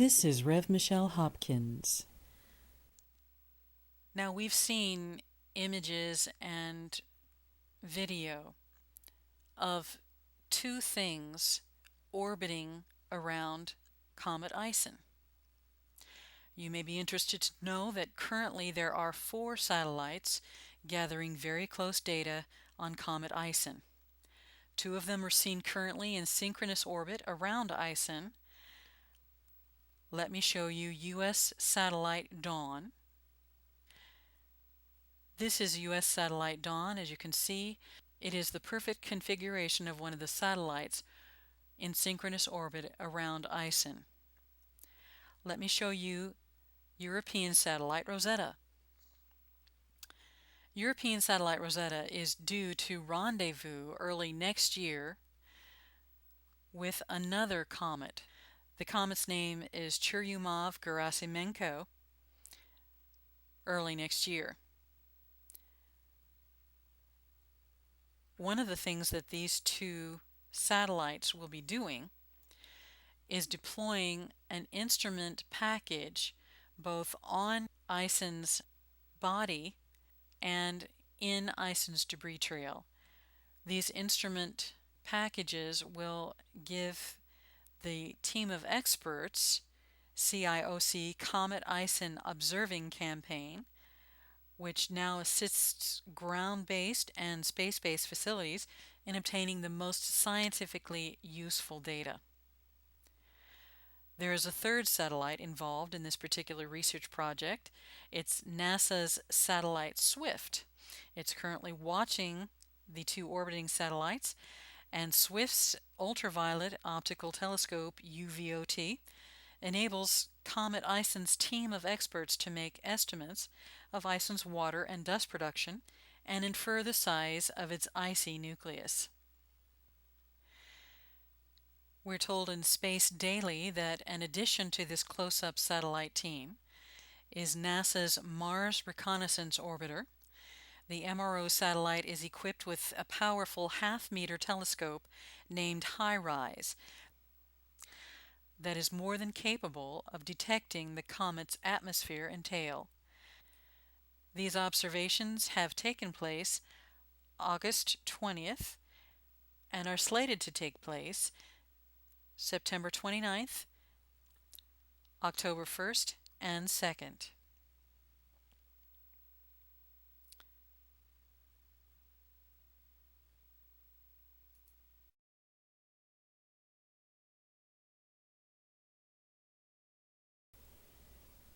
This is Rev Michelle Hopkins. Now we've seen images and video of two things orbiting around Comet Ison. You may be interested to know that currently there are 4 satellites gathering very close data on Comet Ison. 2 of them are seen currently in synchronous orbit around Ison. Let me show you U.S. satellite Dawn. This is U.S. satellite Dawn. As you can see, it is the perfect configuration of one of the satellites in synchronous orbit around Ison. Let me show you European satellite Rosetta. European satellite Rosetta is due to rendezvous early next year with another comet. The comet's name is Churyumov-Gerasimenko, early next year. One of the things that these 2 satellites will be doing is deploying an instrument package both on Ison's body and in Ison's debris trail. These instrument packages will give the team of experts CIOC Comet Ison Observing Campaign, which now assists ground-based and space-based facilities in obtaining the most scientifically useful data. There is a third satellite involved in this particular research project. It's NASA's satellite SWIFT. It's currently watching the 2 orbiting satellites, and SWIFT's ultraviolet optical telescope UVOT enables Comet Ison's team of experts to make estimates of Ison's water and dust production and infer the size of its icy nucleus. We're told in Space Daily that an addition to this close-up satellite team is NASA's Mars Reconnaissance Orbiter. The MRO satellite is equipped with a powerful half-meter telescope named HiRISE that is more than capable of detecting the comet's atmosphere and tail. These observations have taken place August 20th and are slated to take place September 29th, October 1st, and 2nd.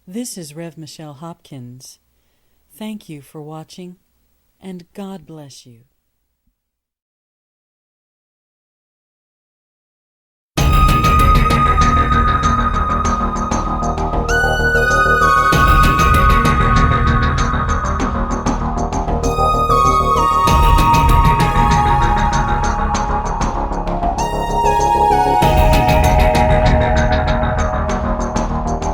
This is Rev Michelle Hopkins. Thank you for watching, and God bless you.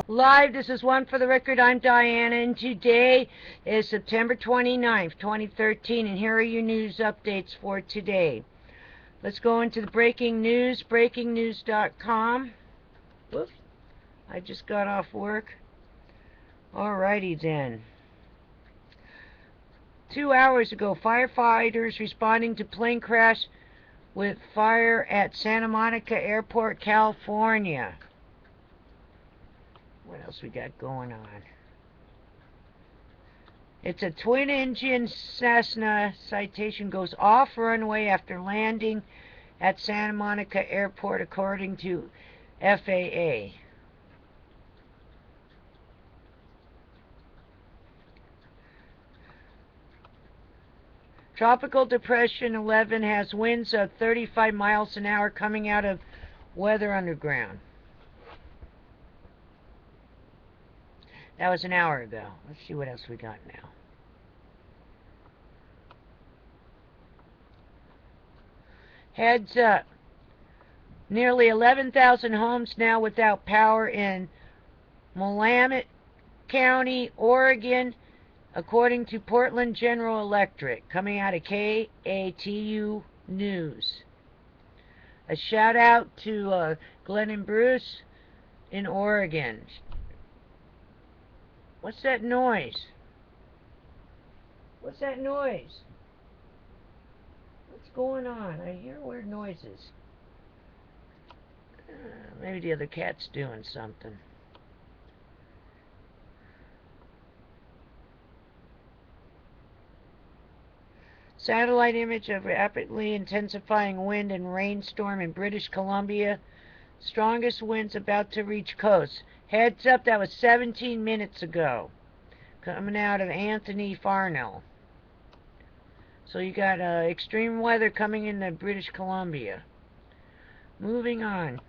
Live, this is One for the Record. I'm Diana, and today is September 29th, 2013, and here are your news updates for today. Let's go into the breaking news, breakingnews.com. Whoops, I just got off work. Alrighty then. 2 hours ago, firefighters responding to plane crash with fire at Santa Monica Airport, California. What else we got going on? It's a twin-engine Cessna Citation goes off runway after landing at Santa Monica Airport, according to FAA. Tropical Depression 11 has winds of 35 miles an hour coming out of Weather Underground. That was an hour ago. Let's see what else we got now. Heads up. Nearly 11,000 homes now without power in Willamette County, Oregon, according to Portland General Electric, coming out of KATU News. A shout out to Glenn and Bruce in Oregon. What's that noise? What's that noise? What's going on? I hear weird noises. Maybe the other cat's doing something. Satellite image of rapidly intensifying wind and rainstorm in British Columbia. Strongest winds about to reach coast. Heads up, that was 17 minutes ago. Coming out of Anthony Farnell. So you got extreme weather coming into British Columbia. Moving on.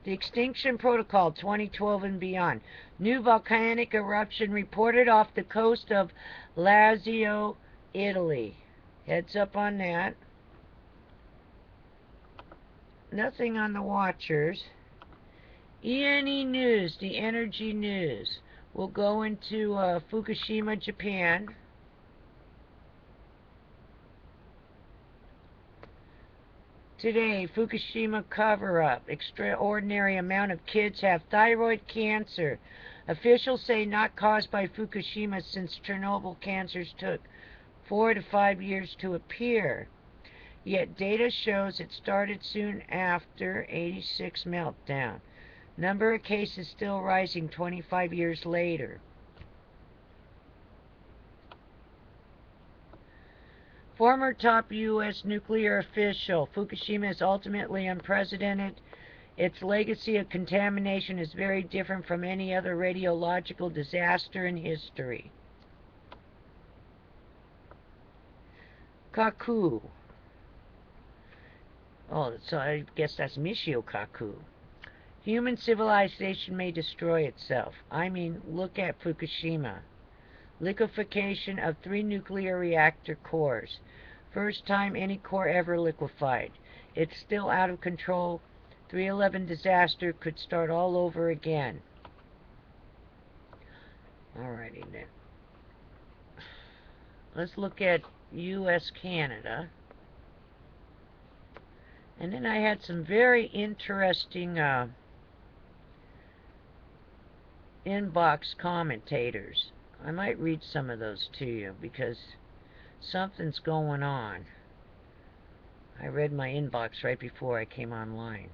The Extinction Protocol 2012 and beyond. New volcanic eruption reported off the coast of Lazio, Italy. Heads up on that. Nothing on the watchers. ENE News, the energy news. We'll go into Fukushima, Japan. Today, Fukushima cover-up. Extraordinary amount of kids have thyroid cancer. Officials say not caused by Fukushima since Chernobyl cancers took 4 to 5 years to appear. Yet data shows it started soon after 86 meltdown. Number of cases still rising 25 years later. Former top U.S. nuclear official, Fukushima is ultimately unprecedented. Its legacy of contamination is very different from any other radiological disaster in history. Kaku. Oh, so I guess that's Michio Kaku. Human civilization may destroy itself. I mean, look at Fukushima. Liquefaction of 3 nuclear reactor cores. First time any core ever liquefied. It's still out of control. 311 disaster could start all over again. Alrighty then. Let's look at U.S. Canada. And then I had some very interesting inbox commentators. I might read some of those to you because something's going on. I read my inbox right before I came online.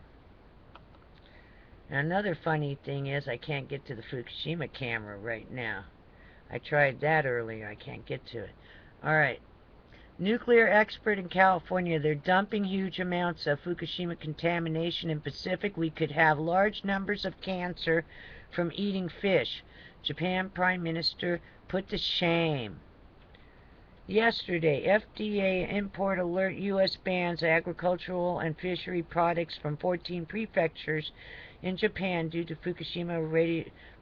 And another funny thing is I can't get to the Fukushima camera right now. I tried that earlier. I can't get to it. Alright. Nuclear expert in California. They're dumping huge amounts of Fukushima contamination in Pacific. We could have large numbers of cancer from eating fish. Japan Prime Minister put to shame. Yesterday, FDA import alert. U.S. bans agricultural and fishery products from 14 prefectures in Japan due to Fukushima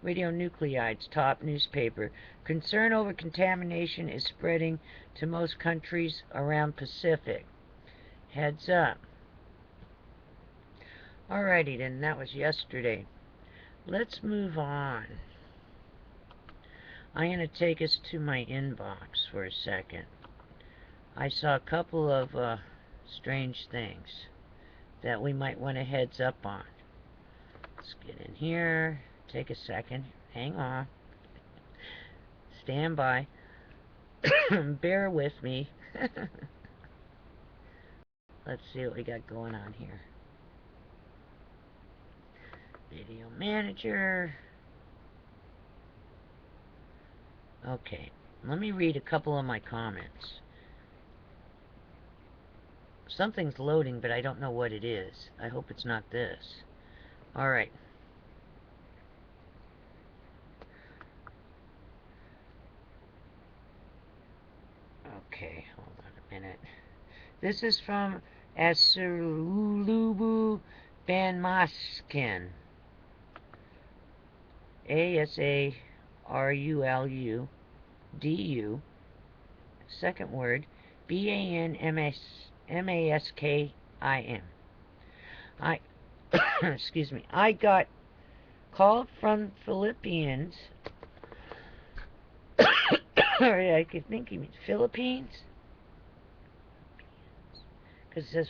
radionuclides. Top newspaper. Concern over contamination is spreading to most countries around Pacific. Heads up. Alrighty then, that was yesterday. Let's move on. I'm going to take us to my inbox for a second. I saw a couple of strange things that we might want to heads up on. Let's get in here. Take a second. Hang on. Stand by. Bear with me. Let's see what we got going on here. Video manager. Okay, let me read a couple of my comments. Something's loading, but I don't know what it is. I hope it's not this. Alright. Okay, hold on a minute. This is from Asurulubu Banmaskin. Asaruludu. Second word. Banmaskin. Excuse me. I got called from Philippines. I could think he means Philippines. Because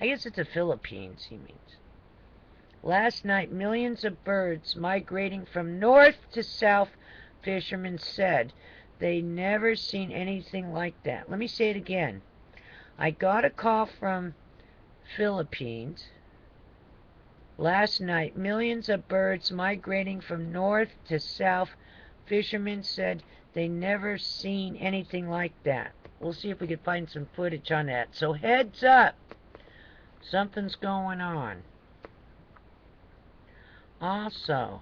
I guess it's the Philippines he means. Last night, millions of birds migrating from north to south, fishermen said. They never seen anything like that. Let me say it again. I got a call from Philippines. Last night, millions of birds migrating from north to south, fishermen said they never seen anything like that. We'll see if we can find some footage on that. So heads up, something's going on. Also,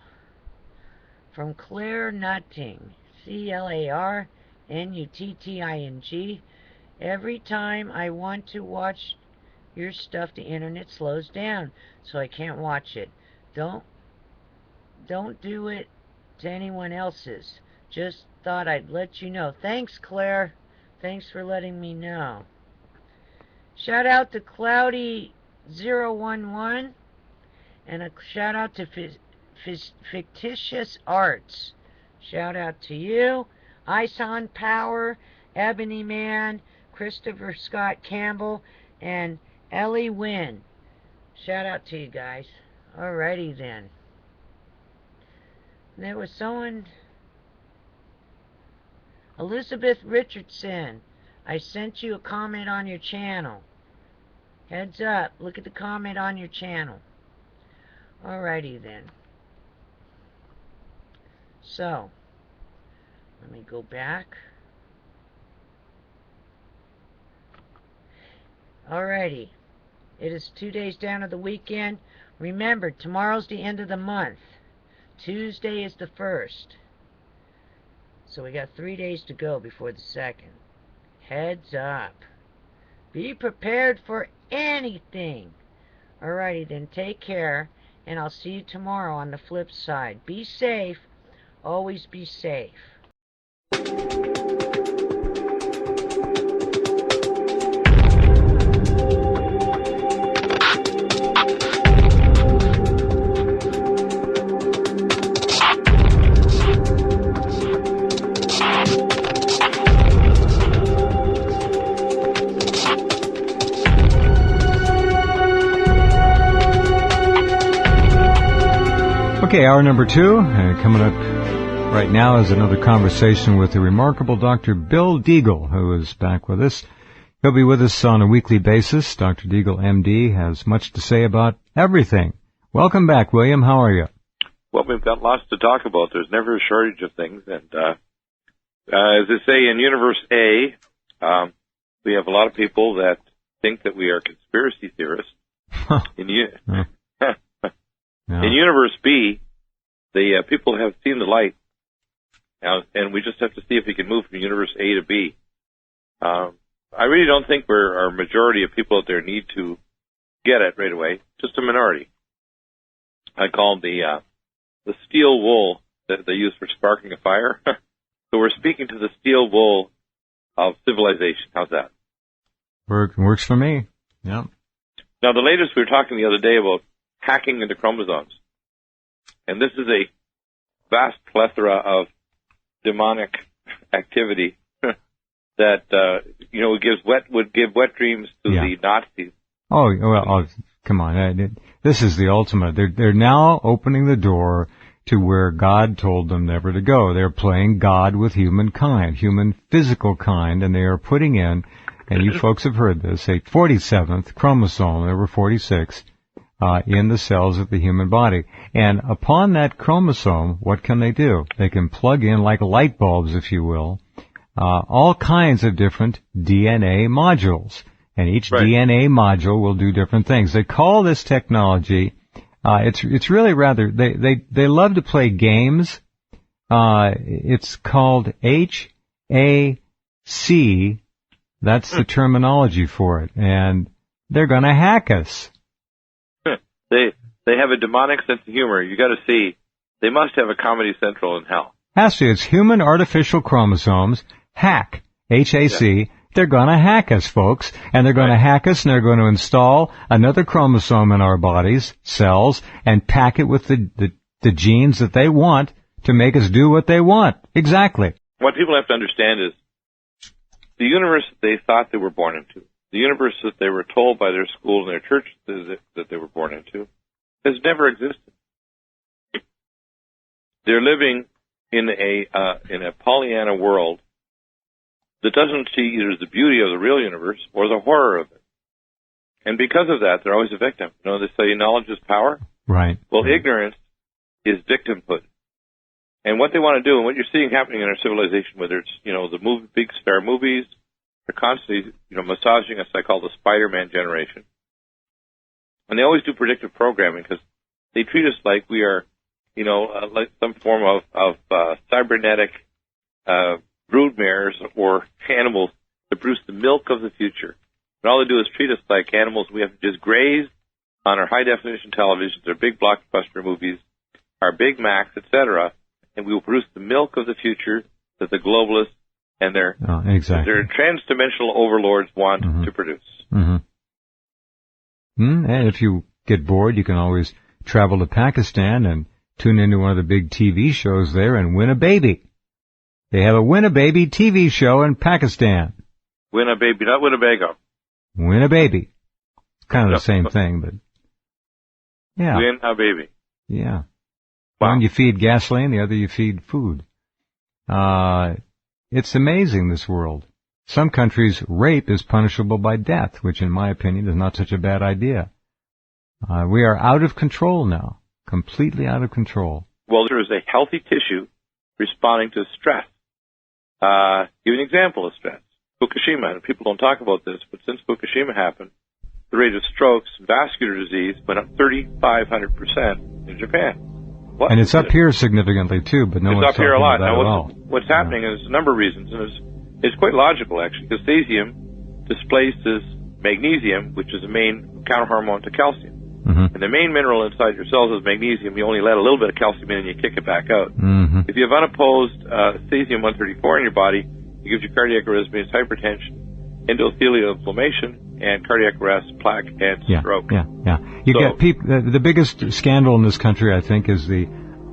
from Claire Nutting, ClarNutting, every time I want to watch your stuff, the internet slows down, so I can't watch it. Don't do it to anyone else's. Just thought I'd let you know. Thanks, Claire. Thanks for letting me know. Shout out to Cloudy011, and a shout out to Fictitious Arts. Shout out to you. Ison Power, Ebony Man, Christopher Scott Campbell, and Ellie Wynn. Shout out to you guys. Alrighty then. There was someone... Elizabeth Richardson, I sent you a comment on your channel. Heads up, look at the comment on your channel. Alrighty then. So, let me go back. Alrighty. It is 2 days down to the weekend. Remember, tomorrow's the end of the month. Tuesday is the 1st. So we got 3 days to go before the 2nd. Heads up. Be prepared for anything. Alrighty then, take care, and I'll see you tomorrow on the flip side. Be safe. Always be safe. Okay, hour number 2, coming up right now is another conversation with the remarkable Dr. Bill Deagle, who is back with us. He'll be with us on a weekly basis. Dr. Deagle, MD, has much to say about everything. Welcome back, William. How are you? Well, we've got lots to talk about. There's never a shortage of things. And as they say in Universe A, we have a lot of people that think that we are conspiracy theorists. In Universe B, the people have seen the light, and we just have to see if we can move from Universe A to B. I really don't think our majority of people out there need to get it right away, just a minority. I call them the steel wool that they use for sparking a fire. So we're speaking to the steel wool of civilization. How's that? Works for me. Yeah. Now, the latest, we were talking the other day about hacking into chromosomes. And this is a vast plethora of demonic activity that, would give wet dreams to the Nazis. Oh, well, come on. This is the ultimate. They're now opening the door to where God told them never to go. They're playing God with humankind, human physical kind, and they are putting in, and you folks have heard this, a 47th chromosome, there were 46, in the cells of the human body. And upon that chromosome, what can they do? They can plug in, like light bulbs, if you will, all kinds of different DNA modules. And each DNA module will do different things. They call this technology, it's really rather, they love to play games. It's called HAC. That's the terminology for it. And they're gonna hack us. They have a demonic sense of humor. You got to see, they must have a Comedy Central in hell. Has to. It's human artificial chromosomes. Hack. H-A-C. Yeah. They're going to hack us, folks. And they're going to hack us, and they're going to install another chromosome in our bodies, cells, and pack it with the genes that they want to make us do what they want. Exactly. What people have to understand is the universe that they thought they were born into, the universe that they were told by their school and their church that they were born into, has never existed. They're living in a Pollyanna world that doesn't see either the beauty of the real universe or the horror of it. And because of that, they're always a victim. You know, they say knowledge is power. Right. Well, ignorance is victimhood. And what they want to do, and what you're seeing happening in our civilization, whether it's, you know, the big star movies, they're constantly, you know, massaging us, I call the Spider-Man generation. And they always do predictive programming because they treat us like we are, you know, like some form of cybernetic broodmares or animals that produce the milk of the future. And all they do is treat us like animals we have to just graze on our high-definition televisions, our big blockbuster movies, our Big Macs, etc., and we will produce the milk of the future that the globalists and their trans-dimensional overlords want to produce. Mm-hmm. And if you get bored, you can always travel to Pakistan and tune into one of the big TV shows there and win a baby. They have a Win a Baby TV show in Pakistan. Win a baby, not Winnebago. Win a baby. It's kind of the same thing, but yeah. Win a baby. Yeah. Wow. One you feed gasoline, the other you feed food. It's amazing, this world. Some countries, rape is punishable by death, which in my opinion is not such a bad idea. We are out of control now. Completely out of control. Well, there is a healthy tissue responding to stress. Give an example of stress. Fukushima, and people don't talk about this, but since Fukushima happened, the rate of strokes and vascular disease went up 3,500% in Japan. What? And it's up here significantly too, but no one's talking about that at all. What's happening is a number of reasons, and it's quite logical actually, because cesium displaces magnesium, which is the main counterhormone to calcium. Mm-hmm. And the main mineral inside your cells is magnesium. You only let a little bit of calcium in and you kick it back out. Mm-hmm. If you have unopposed cesium-134 in your body, it gives you cardiac arrhythmias, hypertension, endothelial inflammation, and cardiac arrest, plaque, and stroke. Yeah. You get people. The biggest scandal in this country, I think, is the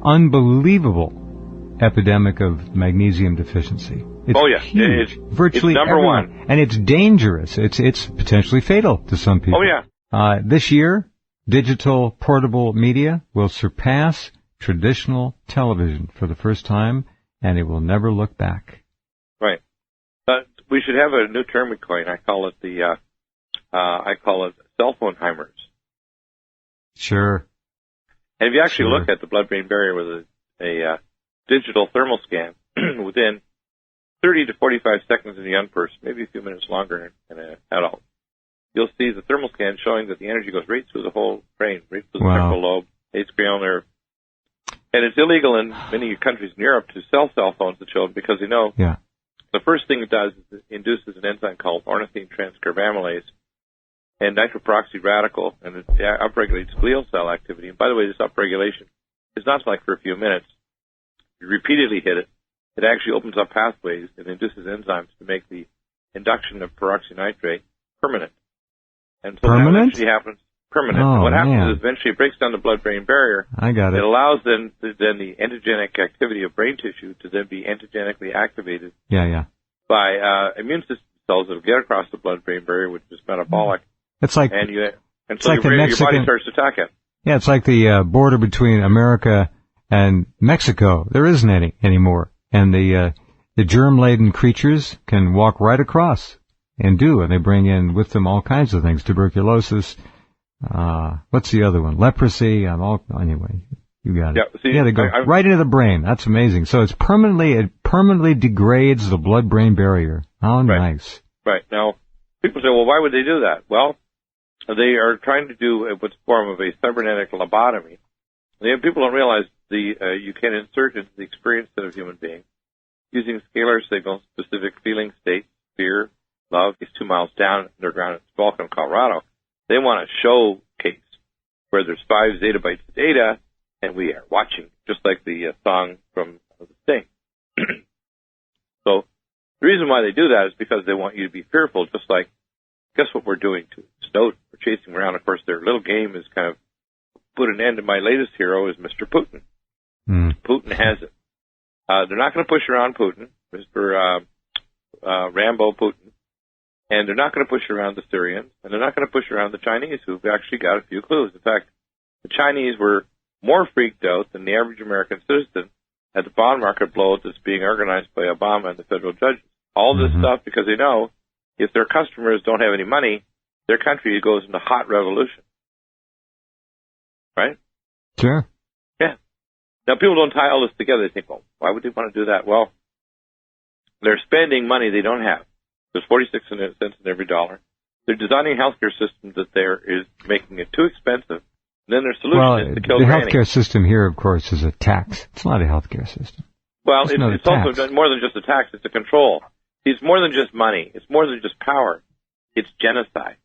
unbelievable epidemic of magnesium deficiency. It's huge. It's virtually number everyone. one. And it's dangerous. It's potentially fatal to some people. Oh, yeah. This year, digital portable media will surpass traditional television for the first time, and it will never look back. Right. We should have a new term we coin. I call it cell phone heimers. Sure. And if you actually look at the blood-brain barrier with a digital thermal scan, within 30 to 45 seconds in a young person, maybe a few minutes longer in an adult, you'll see the thermal scan showing that the energy goes right through the whole brain, right through the temporal lobe, atrial nerve. And it's illegal in many countries in Europe to sell cell phones to children because they know the first thing it does is it induces an enzyme called ornithine transcarbamylase and nitroperoxy radical, and it upregulates glial cell activity. And by the way, this upregulation is not like for a few minutes. You repeatedly hit it. It actually opens up pathways and induces enzymes to make the induction of peroxynitrate permanent. And so permanent? that eventually happens permanent. Oh, and what happens man. is eventually it breaks down the blood-brain barrier. I got it. It allows then the antigenic activity of brain tissue to then be antigenically activated by immune system cells that will get across the blood-brain barrier, which is metabolic. It's like your body starts to attack it. Yeah, it's like the border between America and Mexico. There isn't any anymore, and the germ-laden creatures can walk right across. And they bring in with them all kinds of things, tuberculosis, what's the other one? Leprosy, anyway, you got it. Yeah, they go right into the brain. That's amazing. So it permanently degrades the blood-brain barrier. How nice. Right. Now, people say, well, why would they do that? Well, they are trying to do what's a form of a cybernetic lobotomy. People don't realize you can insert into the experience of a human being using scalar signals, specific feeling states, fear, love. Is 2 miles down underground in Spokane, Colorado. They want to showcase where there's 5 zettabytes of data, and we are watching, just like the song from the Sting. So the reason why they do that is because they want you to be fearful, just like, guess what we're doing to Snowden? We're chasing around. Of course, their little game is kind of put an end to my latest hero is Mr. Putin. Putin has it. They're not going to push around Putin, Mr. Rambo Putin. And they're not going to push around the Syrians, and they're not going to push around the Chinese, who've actually got a few clues. In fact, The Chinese were more freaked out than the average American citizen at the bond market blow that's being organized by Obama and the federal judges. All this stuff because they know if their customers don't have any money, their country goes into hot revolution. Right? Sure. Yeah. Now, people don't tie all this together. They think, well, why would they want to do that? Well, they're spending money they don't have. There's 46 cents in every dollar. They're designing healthcare systems that is making it too expensive. And then their solution is to kill the granny. healthcare system here, of course, is a tax. It's not a healthcare system. Well, it's also more than just a tax. It's a control. It's more than just money. It's more than just power. It's genocide.